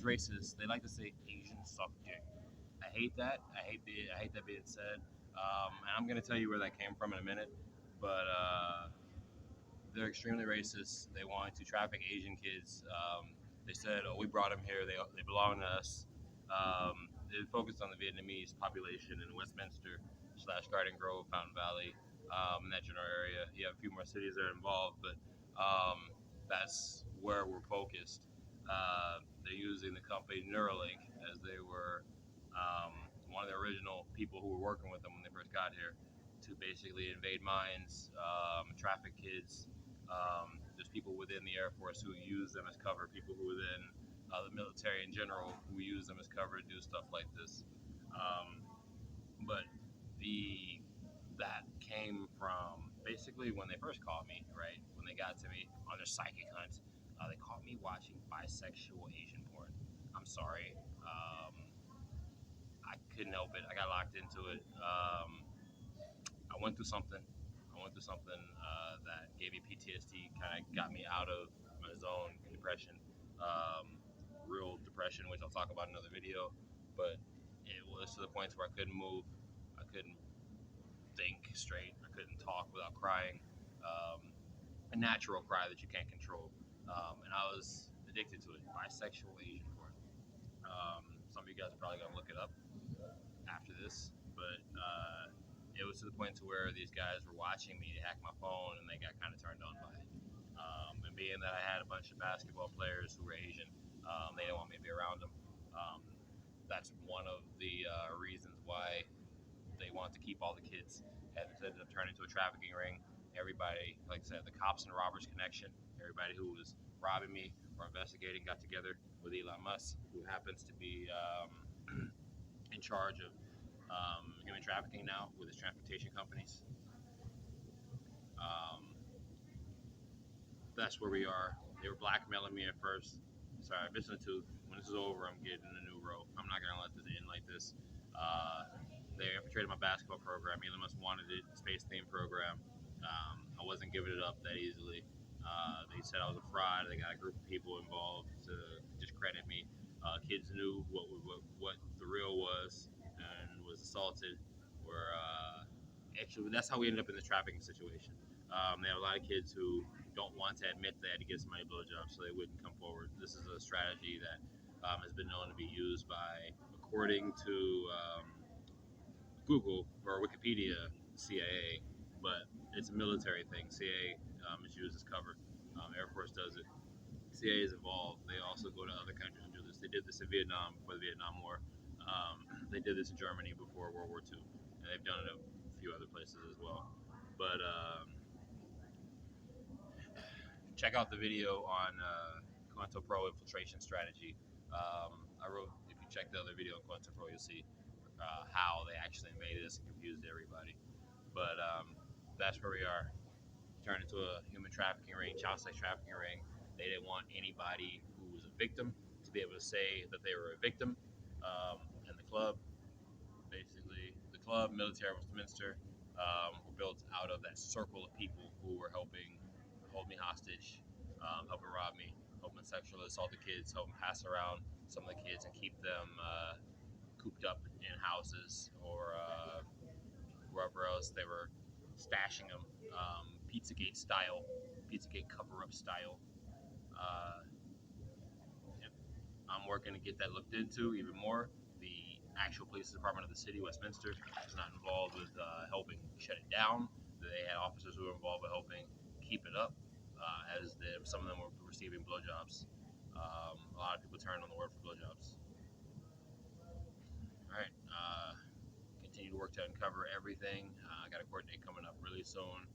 racist. They like to say Asian subject. I hate that. I hate that being said. And I'm gonna tell you where that came from in a minute. But they're extremely racist. They want to traffic Asian kids. They said, "Oh, we brought them here. They belong to us." They focused on the Vietnamese population in Westminster / Garden Grove, Fountain Valley, in that general area. You have a few more cities that are involved, but that's where we're focused. They're using the company Neuralink as they were one of the original people who were working with them when they first got here to basically invade mines, traffic kids. There's people within the Air Force who use them as cover, people who within the military in general who use them as cover to do stuff like this. But that came from basically when they first caught me, right? When they got to me on their psychic hunt, they caught me watching bisexual Asian porn. I'm sorry. I couldn't help it. I got locked into it. I went through something. That gave me PTSD, kind of got me out of my zone, depression, real depression, which I'll talk about in another video. But it was to the point where I couldn't move. I couldn't think straight. I couldn't talk without crying. A natural cry that you can't control. And I was addicted to it. Bisexual Asian porn. Some of you guys are probably going to look it up after this, but it was to the point to where these guys were watching me hack my phone, and they got kind of turned on by it. And being that I had a bunch of basketball players who were Asian, they didn't want me to be around them. That's one of the reasons why they want to keep all the kids. And it ended up turning into a trafficking ring. Everybody, like I said, the cops and robbers connection, everybody who was robbing me or investigating got together with Elon Musk, who happens to be in charge of human trafficking now with his transportation companies. That's where we are. They were blackmailing me at first. Sorry, missing a tooth. When this is over, I'm getting a new row. I'm not gonna let this end like this. They infiltrated my basketball program. Elon Musk wanted it, space themed program. I wasn't giving it up that easily. They said I was a fraud. They got a group of people involved to discredit me. Kids knew what the real was and was assaulted. Actually, that's how we ended up in the trafficking situation. They have a lot of kids who don't want to admit they had to give somebody a blowjob, so they wouldn't come forward. This is a strategy that has been known to be used by, according to Google or Wikipedia, CIA, but it's a military thing. CIA is used as cover. Air Force does it. CIA is involved. They also go to other countries and do this. They did this in Vietnam before the Vietnam War. They did this in Germany before World War II, and they've done it a few other places as well. But check out the video on COINTELPRO infiltration strategy. I wrote, if you check the other video on COINTELPRO, you'll see how they actually invaded us and confused everybody. But that's where we are. Turned into a human trafficking ring, child sex trafficking ring. They didn't want anybody who was a victim to be able to say that they were a victim. And the club, military Westminster, were built out of that circle of people who were helping hold me hostage, helping rob me, helping sexually assault the kids, helping pass around some of the kids and keep them cooped up in houses or wherever else they were stashing them, Pizzagate style, Pizzagate cover-up style. I'm working to get that looked into even more. The actual police department of the city, Westminster, is not involved with helping shut it down. They had officers who were involved with helping keep it up, as some of them were receiving blowjobs. A lot of people turned on the word for blowjobs. All right, continue to work to uncover everything. I got a court date coming up really soon.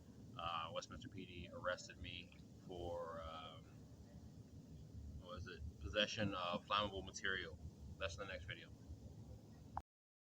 Westminster PD arrested me for possession of flammable material. That's in the next video.